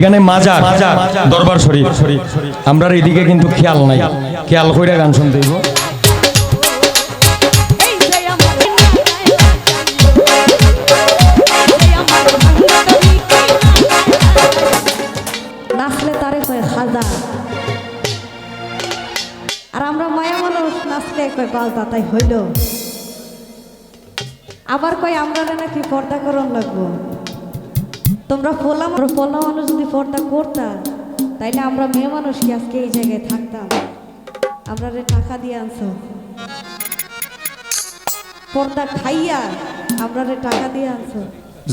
এখানে মাজার দরবার শরীফ আমরা এদিকে কিন্তু খেয়াল নাই, খেয়াল কইরা গান শুনতে হইব। নাচলে তারে কয় খাজা, আর আমরা মায়া মানুষ নাচলে কয় বালতা, তাই হইল। আবার কয় আমরা নাকি পর্দা করন লাগবো। তোমরা পোলা মানুষ যদি পর্দা করতা তাইলে আমরা মেয়ে মানুষ কি আজকে এই জায়গায় থাকতাম? আমরা টাকা দিয়ে আনছো, পর্দা খাইয়া আমরা টাকা দিয়ে আনছো।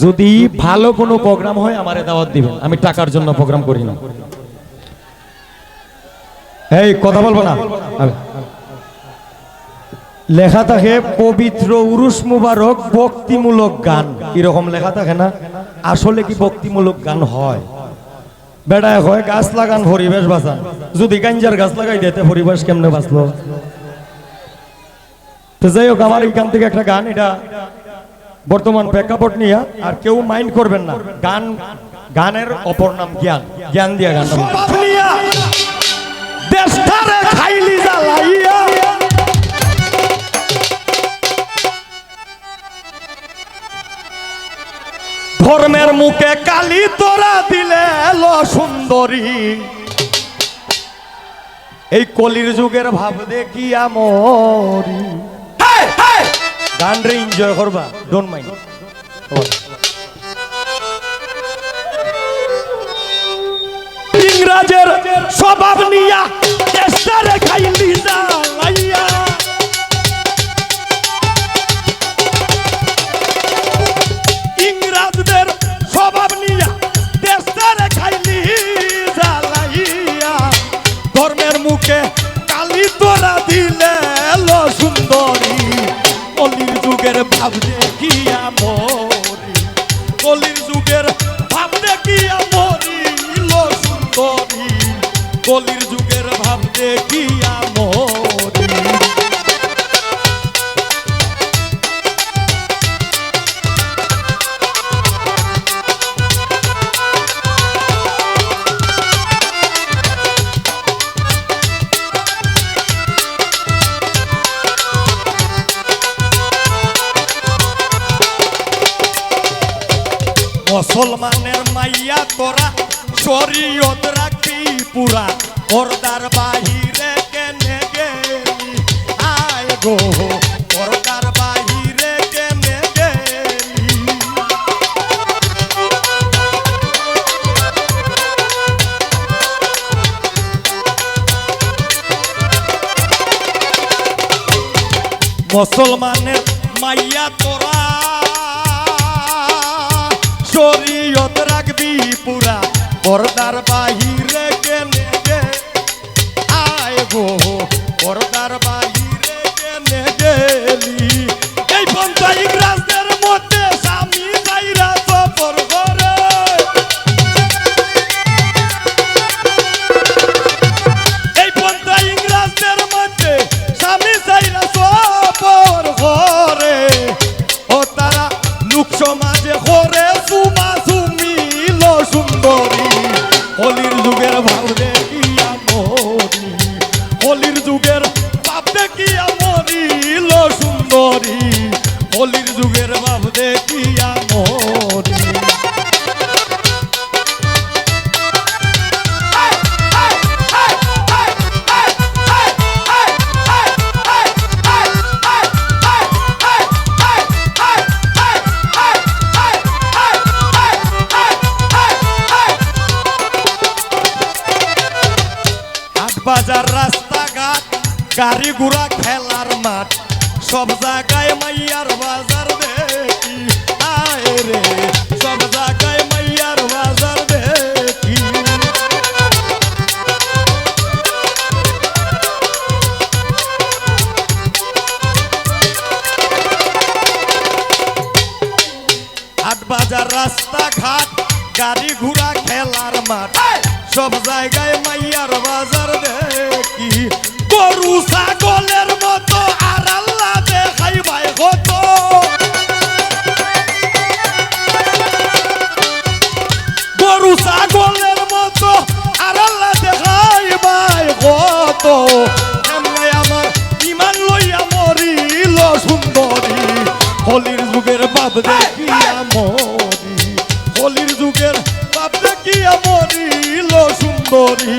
যদি ভালো কোনো প্রোগ্রাম হয় আমারে দাওয়াত দিবেন, আমি টাকার জন্য প্রোগ্রাম করি না। এই কথা বলবো না। লেখা থাকে পবিত্র উরুস মুবারক ভক্তিমূলক গান, এরকম লেখা থাকে না? আসলে কি ভক্তিমূলক গান হয়? বেড়ায় হয় গাছ লাগান পরিবেশ বাঁচান, যদি গাঞ্জার গাছ লাগাই দিতে পরিবেশ কেমনে বাঁচলো? তো যাই হোক, আমার এখান থেকে একটা গান, এটা বর্তমান প্রেক্ষাপট নিয়ে, আর কেউ মাইন্ড করবেন না। গান, গানের অপর নাম জ্ঞান, জ্ঞান দিয়া গান। দেশটারে খাইলি জ্বালাইয়া ধর্মের মুখে কালি তোরা দিলে এলো সুন্দরী, এই কলির যুগের ভাব দেখিয়া মরি। গান রে এনজয় করবা, ডোন্ট মাইন্ড। ইংরাজের স্বভাব নিয়া দেশটারে খাইলি জ্বালাইয়া, ইংরাজদের স্বভাব নিয়া দেশটারে খাইলি জ্বালাইয়া, ধর্মের মুখে কালি তোরা দিলে এলো সুন্দরী, কলির যুগের ভাব দেখিয়া মরি, কলির যুগের ভাব দেখিয়া মরি লো সুন্দরী, কলির যুগের ভাব দেখিয়া মরি। মুসলমানের মাইয়া তোরা শরীয়ত রাখবি পুরা, পর্দার বাহিরে কেনে গেলি, আয় গো পর্দার বাহিরে কেনে গেলি। মুসলমানের মাইয়া তোরা শরীয়ত রাখবি পুরা, পর্দার বাহিরে কেনে গে, আয় গো পর্দার বাহিরে কেনে গেলি। এই পন্থা ইংরাজদের মধ্যে স্বামী যাইরা সফর করে, এই পন্থা ইংরাজদের মধ্যে স্বামী যাইরা সফর করে, ও তারা লোক সমাজে করে সুমা সুমি লো সুন্দরী, কলির যুগের ভাব দেখিয়া মরি, কলির যুগের ভাব দেখিয়া মরি লো সুন্দরী, কলির যুগের ভাব দেখিয়া মরি। বাজার রাস্তাঘাট গাড়ি ঘোড়া খেলার মাঠ, সব জায়গায় মাইয়ার বাজার দেখি, আয় রে সব জায়গায় মাইয়ার বাজার দেখি। হাট বাজার রাস্তাঘাট গাড়ি ঘোড়া খেলার মাঠ, সব জায়গায় মাইয়ার বাজার দেখি, গরু ছাগলের মতো আর আল্লাহ দেখাই ভাই কত, গরু ছাগলের দেখিয়া মরি, কলির যুগের ভাব দেখিয়া মরিল সুন্দরী,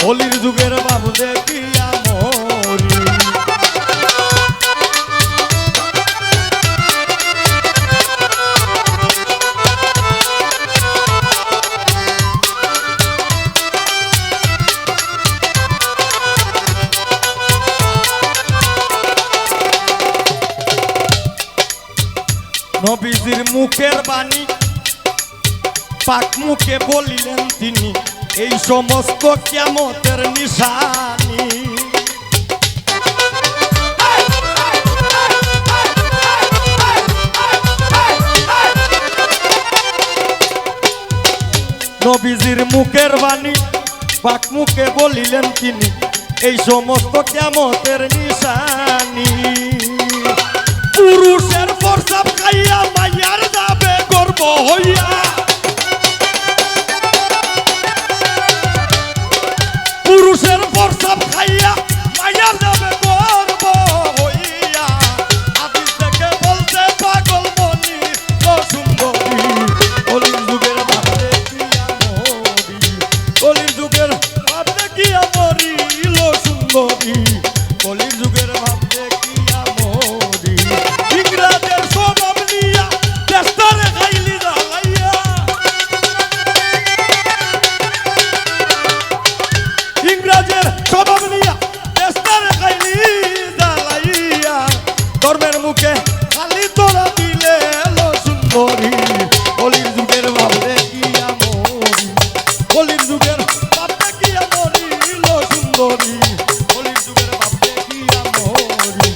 কলির যুগের ভাব দেখিয়া মরি। নবীজির মুখের বাণী পাক মুখে বলিলেন তিনি, এই সমস্ত কিয়ামতের নিশানি। নবীজির মুখের বাণী পাক মুখে বলিলেন তিনি, এই সমস্ত কিয়ামতের নিশানি। পুরুষের প্রসাব খাইয়া মাইয়ার যাবে গর্ব হইয়া, পুরুষের প্রসাব খাইয়া মাইয়ার যাবে গর্ব হইয়া। হাদিস থেকে বলছে পাগল মনি ও সুন্দরী, কলির যুগের ভাব দেখিয়া মরি, কলির যুগের ভাব দেখিয়া মরিল সুন্দরী, কলির যুগের ভাব দেখিয়া মরি। ইংরাজের স্বভাব নিয়া দেশটারে খাইলি জ্বালাইয়া, ইংরাজের স্বভাব নিয়া দেশটারে খাইলি জ্বালাইয়া, ধর্মের মুখে খালি তোরা দিলে লো সুন্দরী, কলির যুগের ভাব দেখিয়া মরি, কলির যুগের ভাব দেখিয়া মরিল সুন্দরী, কলির যুগের ভাব দেখিয়া মরি,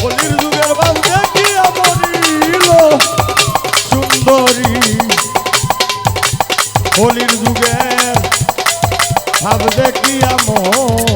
কলির যুগের ভাব দেখিয়া মরিল সুন্দরী, কলির যুগের ভাব দেখিয়া মরি।